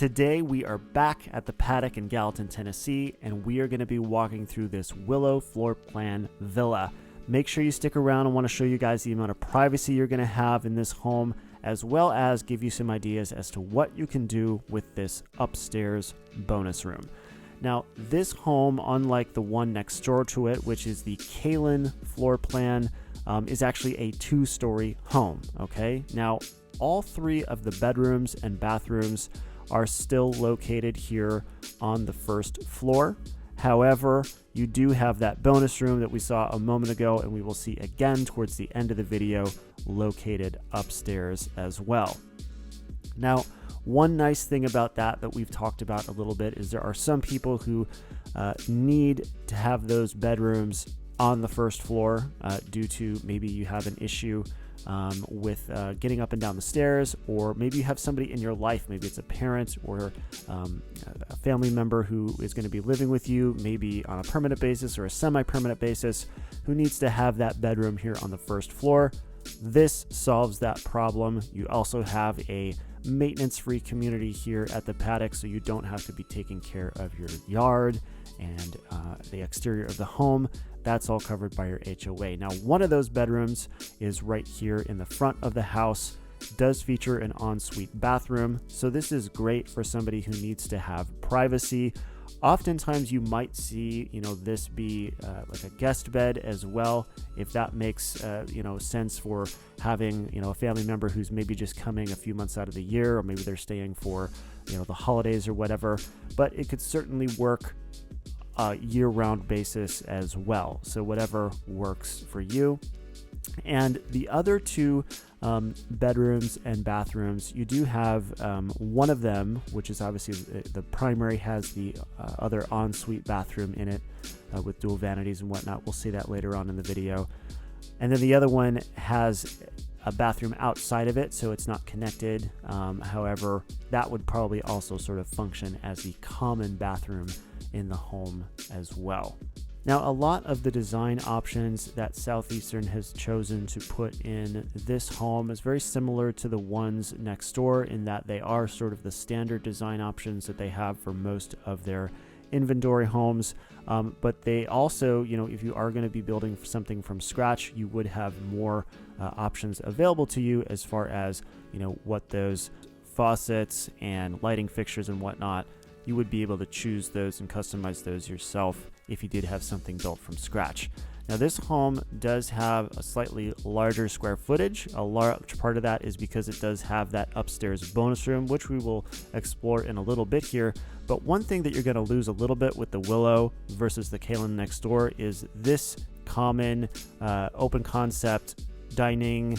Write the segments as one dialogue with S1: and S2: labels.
S1: Today we are back at the Paddock in Gallatin, Tennessee, and we are going to be walking through this Willow floor plan villa. Make sure you stick around. I want to show you guys the amount of privacy you're going to have in this home, as well as give you some ideas as to what you can do with this upstairs bonus room. Now, this home, unlike the one next door to it, which is the Gallatin floor plan, is actually a two-story home, okay? Now, all three of the bedrooms and bathrooms are still located here on the first floor. However, you do have that bonus room that we saw a moment ago, and we will see again towards the end of the video, located upstairs as well. Now, one nice thing about that we've talked about a little bit is there are some people who need to have those bedrooms on the first floor due to maybe you have an issue with getting up and down the stairs, or maybe you have somebody in your life, maybe it's a parent or a family member who is going to be living with you, maybe on a permanent basis or a semi-permanent basis, who needs to have that bedroom here on the first floor. This solves that problem. You also have a maintenance-free community here at the Paddock, so you don't have to be taking care of your yard and the exterior of the home. That's all covered by your HOA. Now, one of those bedrooms is right here in the front of the house. It does feature an ensuite bathroom, so this is great for somebody who needs to have privacy. Oftentimes you might see, this be like a guest bed as well, if that makes, sense for having, a family member who's maybe just coming a few months out of the year, or maybe they're staying for, the holidays or whatever. But it could certainly work year-round basis as well. So whatever works for you. And the other two bedrooms and bathrooms, you do have one of them, which is obviously the primary, has the other ensuite bathroom in it with dual vanities and whatnot. We'll see that later on in the video. And then the other one has a bathroom outside of it, so it's not connected. However, that would probably also sort of function as the common bathroom in the home as well. Now, a lot of the design options that Southeastern has chosen to put in this home is very similar to the ones next door, in that they are sort of the standard design options that they have for most of their inventory homes. But they also, if you are going to be building something from scratch, you would have more options available to you as far as, what those faucets and lighting fixtures and whatnot, you would be able to choose those and customize those yourself if you did have something built from scratch. Now, this home does have a slightly larger square footage. A large part of that is because it does have that upstairs bonus room, which we will explore in a little bit here. But one thing that you're going to lose a little bit with the Willow versus the Gallatin next door is this common open concept dining,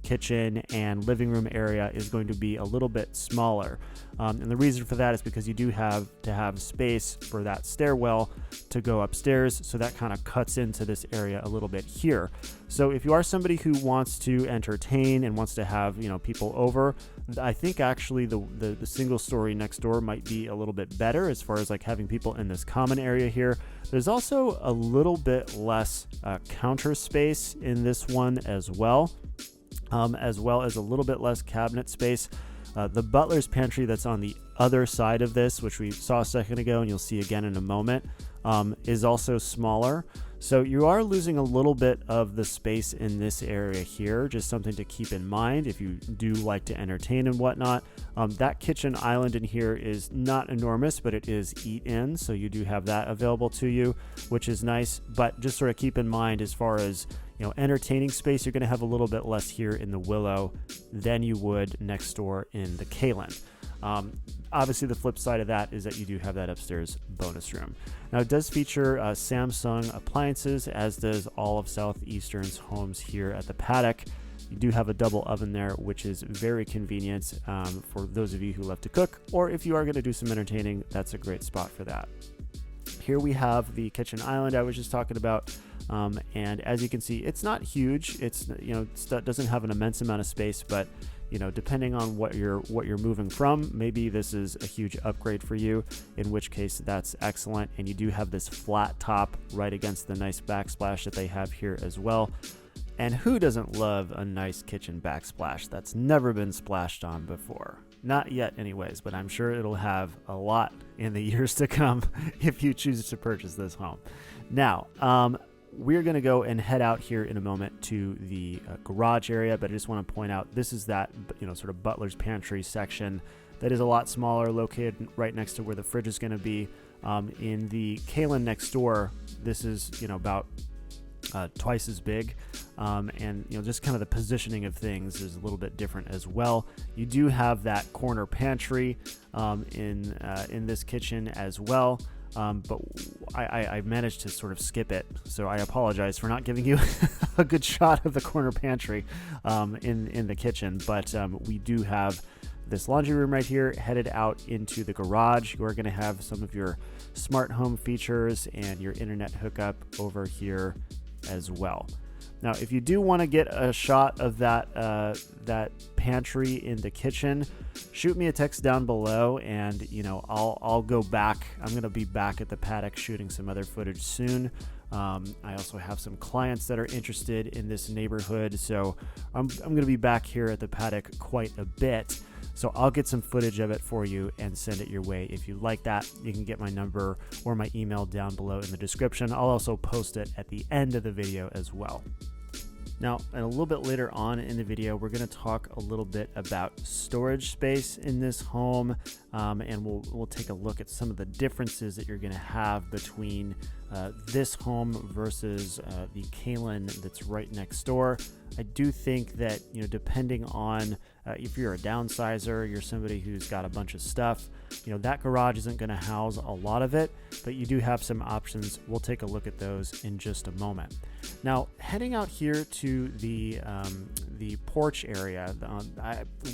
S1: kitchen, and living room area is going to be a little bit smaller. And the reason for that is because you do have to have space for that stairwell to go upstairs, so that kind of cuts into this area a little bit here. So if you are somebody who wants to entertain and wants to have people over, I think actually the single story next door might be a little bit better as far as like having people in this common area here. There's also a little bit less counter space in this one as well as a little bit less cabinet space. The butler's pantry that's on the other side of this, which we saw a second ago and you'll see again in a moment, is also smaller. So you are losing a little bit of the space in this area here, just something to keep in mind if you do like to entertain and whatnot. That kitchen island in here is not enormous, but it is eat-in, so you do have that available to you, which is nice. But just sort of keep in mind, as far as entertaining space, you're going to have a little bit less here in the Willow than you would next door in the Gallatin. Obviously, the flip side of that is that you do have that upstairs bonus room. Now, it does feature Samsung appliances, as does all of Southeastern's homes here at the Paddock. You do have a double oven there, which is very convenient for those of you who love to cook, or if you are going to do some entertaining, that's a great spot for that. Here we have the kitchen island I was just talking about. And as you can see, it's not huge. It doesn't have an immense amount of space, but depending on what you're moving from, maybe this is a huge upgrade for you, in which case that's excellent. And you do have this flat top right against the nice backsplash that they have here as well. And who doesn't love a nice kitchen backsplash that's never been splashed on before? Not yet anyways, but I'm sure it'll have a lot in the years to come if you choose to purchase this home. Now, we're going to go and head out here in a moment to the garage area, but I just want to point out this is that, sort of butler's pantry section that is a lot smaller, located right next to where the fridge is going to be. In the Kalin next door, this is, about twice as big, and just kind of the positioning of things is a little bit different as well. You do have that corner pantry in this kitchen as well, but I managed to sort of skip it, so I apologize for not giving you a good shot of the corner pantry in the kitchen. But we do have this laundry room right here headed out into the garage. You are going to have some of your smart home features and your internet hookup over here as well. Now, if you do want to get a shot of that pantry in the kitchen, shoot me a text down below, and I'll go back. I'm going to be back at the Paddock shooting some other footage soon. I also have some clients that are interested in this neighborhood, so I'm going to be back here at the Paddock quite a bit. So I'll get some footage of it for you and send it your way. If you like that, you can get my number or my email down below in the description. I'll also post it at the end of the video as well. Now, and a little bit later on in the video, we're going to talk a little bit about storage space in this home, and we'll take a look at some of the differences that you're going to have between this home versus the Kalin that's right next door. I do think that, depending on if you're a downsizer, you're somebody who's got a bunch of stuff, that garage isn't going to house a lot of it, but you do have some options. We'll take a look at those in just a moment. Now, heading out here to the porch area,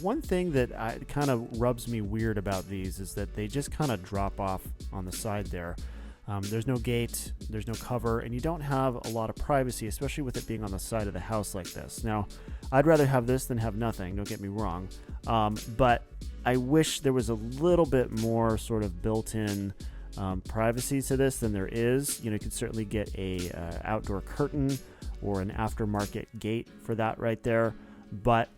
S1: one thing that kind of rubs me weird about these is that they just kind of drop off on the side there. There's no gate, there's no cover, and you don't have a lot of privacy, especially with it being on the side of the house like this. Now, I'd rather have this than have nothing, don't get me wrong, but I wish there was a little bit more sort of built-in privacy to this than there is. You could certainly get a outdoor curtain or an aftermarket gate for that right there, but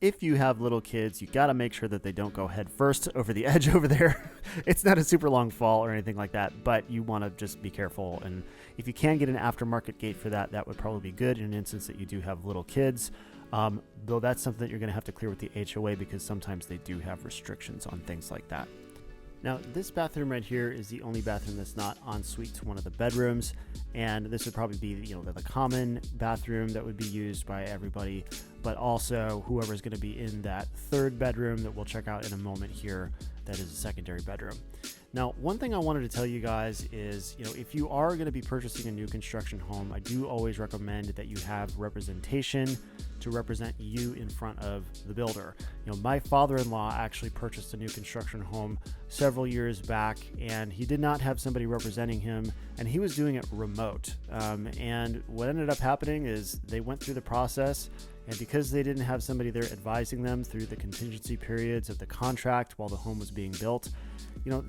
S1: if you have little kids, you got to make sure that they don't go head first over the edge over there. It's not a super long fall or anything like that, but you want to just be careful. And if you can get an aftermarket gate for that, that would probably be good in an instance that you do have little kids. Though that's something that you're going to have to clear with the HOA, because sometimes they do have restrictions on things like that. Now, this bathroom right here is the only bathroom that's not en suite to one of the bedrooms, and this would probably be the common bathroom that would be used by everybody, but also whoever's going to be in that third bedroom that we'll check out in a moment here, that is a secondary bedroom. Now, one thing I wanted to tell you guys is, if you are going to be purchasing a new construction home, I do always recommend that you have representation to represent you in front of the builder. My father-in-law actually purchased a new construction home several years back, and he did not have somebody representing him, and he was doing it remote. And what ended up happening is they went through the process, and because they didn't have somebody there advising them through the contingency periods of the contract while the home was being built,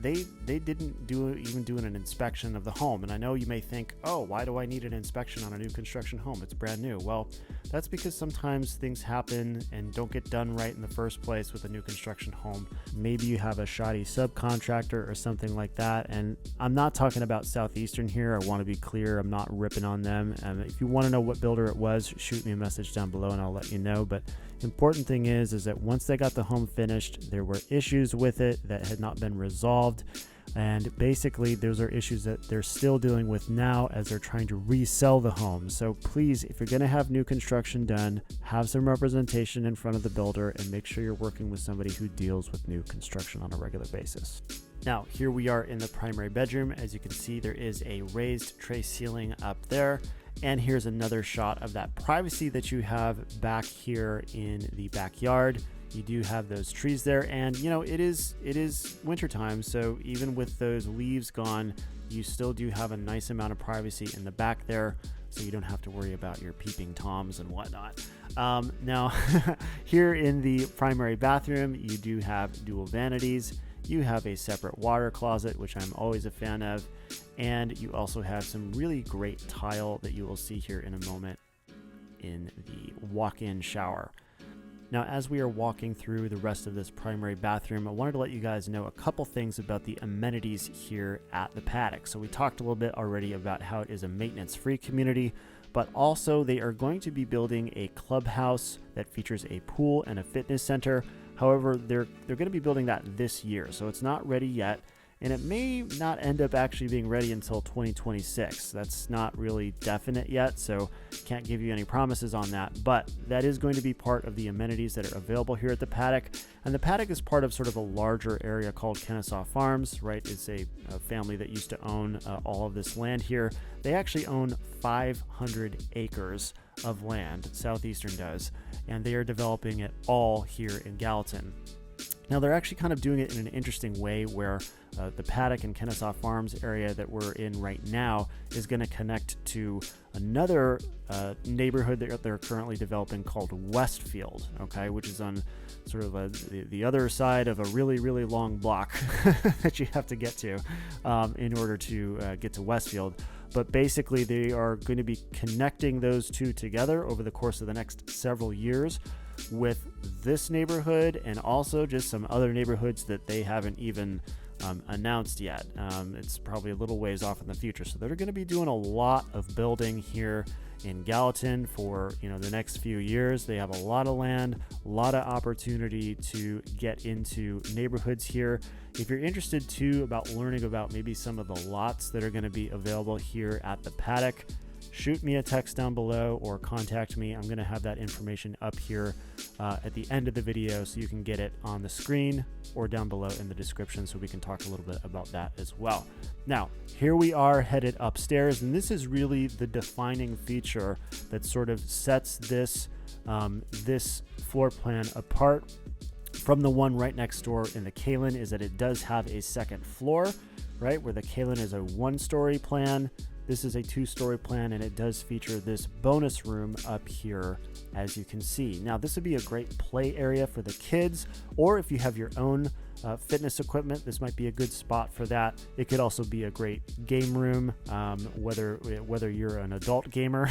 S1: they didn't even do an inspection of the home. And I know you may think, oh, why do I need an inspection on a new construction home? It's brand new. Well, that's because sometimes things happen and don't get done right in the first place with a new construction home. Maybe you have a shoddy subcontractor or something like that. And I'm not talking about Southeastern here. I want to be clear. I'm not ripping on them. If you want to know what builder it was, shoot me a message down below and I'll let you know. But important thing is that once they got the home finished, there were issues with it that had not been resolved, and basically those are issues that they're still dealing with now as they're trying to resell the home. So please, if you're going to have new construction done, have some representation in front of the builder and make sure you're working with somebody who deals with new construction on a regular basis. Now, here we are in the primary bedroom. As you can see, there is a raised tray ceiling up there. And here's another shot of that privacy that you have back here in the backyard. You do have those trees there, and it is wintertime, so even with those leaves gone, you still do have a nice amount of privacy in the back there, so you don't have to worry about your peeping toms and whatnot. Now, here in the primary bathroom, you do have dual vanities. You have a separate water closet, which I'm always a fan of, and you also have some really great tile that you will see here in a moment in the walk-in shower. Now, as we are walking through the rest of this primary bathroom, I wanted to let you guys know a couple things about the amenities here at the Paddock. So we talked a little bit already about how it is a maintenance-free community, but also they are going to be building a clubhouse that features a pool and a fitness center. However, they're going to be building that this year, so it's not ready yet. And it may not end up actually being ready until 2026. That's not really definite yet, so can't give you any promises on that. But that is going to be part of the amenities that are available here at the Paddock. And the Paddock is part of sort of a larger area called Kennesaw Farms, right? It's a family that used to own all of this land here. They actually own 500 acres of land, Southeastern does, and they are developing it all here in Gallatin. Now, they're actually kind of doing it in an interesting way where the Paddock and Kennesaw Farms area that we're in right now is going to connect to another neighborhood that they're currently developing called Westfield, okay, which is on sort of the other side of a really, really long block that you have to get to in order to get to Westfield. But basically, they are going to be connecting those two together over the course of the next several years with this neighborhood and also just some other neighborhoods that they haven't even announced yet. It's probably a little ways off in the future. So they're going to be doing a lot of building here in Gallatin for the next few years. They have a lot of land, a lot of opportunity to get into neighborhoods here. If you're interested too about learning about maybe some of the lots that are going to be available here at the Paddock, shoot me a text down below or contact me. I'm going to have that information up here at the end of the video so you can get it on the screen or down below in the description so we can talk a little bit about that as well. Now, here we are headed upstairs, and this is really the defining feature that sort of sets this, this floor plan apart from the one right next door in the Kalin, is that it does have a second floor, right? Where the Kalin is a one-story plan. This is a two-story plan, and it does feature this bonus room up here, as you can see. Now, this would be a great play area for the kids, or if you have your own fitness equipment, this might be a good spot for that. It could also be a great game room, whether you're an adult gamer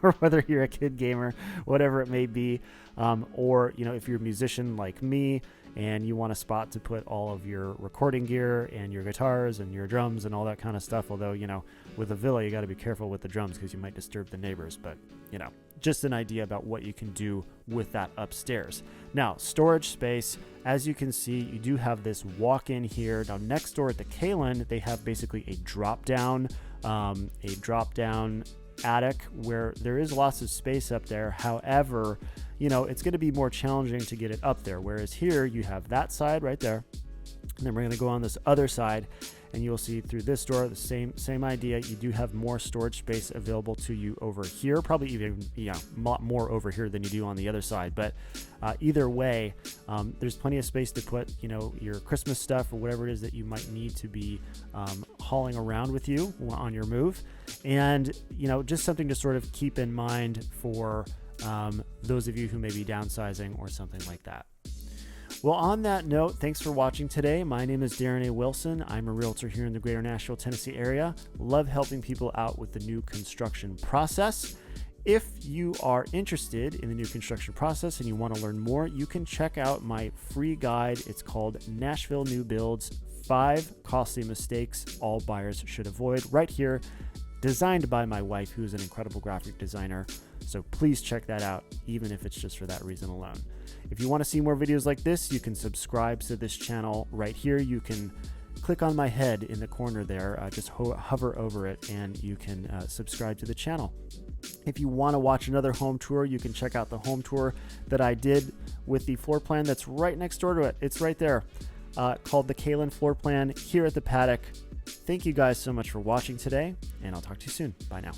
S1: or whether you're a kid gamer, whatever it may be. Or, if you're a musician like me, and you want a spot to put all of your recording gear and your guitars and your drums and all that kind of stuff. Although, with a villa, you got to be careful with the drums because you might disturb the neighbors. But, just an idea about what you can do with that upstairs. Now, storage space, as you can see, you do have this walk-in here. Now, next door at the Kalin, they have basically a drop-down attic where there is lots of space up there. However, it's going to be more challenging to get it up there. Whereas here you have that side right there. And then we're going to go on this other side, and you'll see through this door, the same idea. You do have more storage space available to you over here, probably even a lot more over here than you do on the other side. But either way, there's plenty of space to put, your Christmas stuff or whatever it is that you might need to be hauling around with you on your move. And, just something to sort of keep in mind for those of you who may be downsizing or something like that. Well, on that note, thanks for watching today. My name is Darren A. Wilson. I'm a realtor here in the greater Nashville, Tennessee area. Love helping people out with the new construction process. If you are interested in the new construction process and you want to learn more, you can check out my free guide. It's called Nashville New Builds, 5 Costly Mistakes All Buyers Should Avoid, right here, designed by my wife, who's an incredible graphic designer. So please check that out, even if it's just for that reason alone. If you want to see more videos like this, you can subscribe to this channel right here. You can click on my head in the corner there, just hover over it, and you can subscribe to the channel. If you want to watch another home tour, you can check out the home tour that I did with the floor plan that's right next door to it. It's right there, called the Kalin floor plan here at the Paddock. Thank you guys so much for watching today, and I'll talk to you soon. Bye now.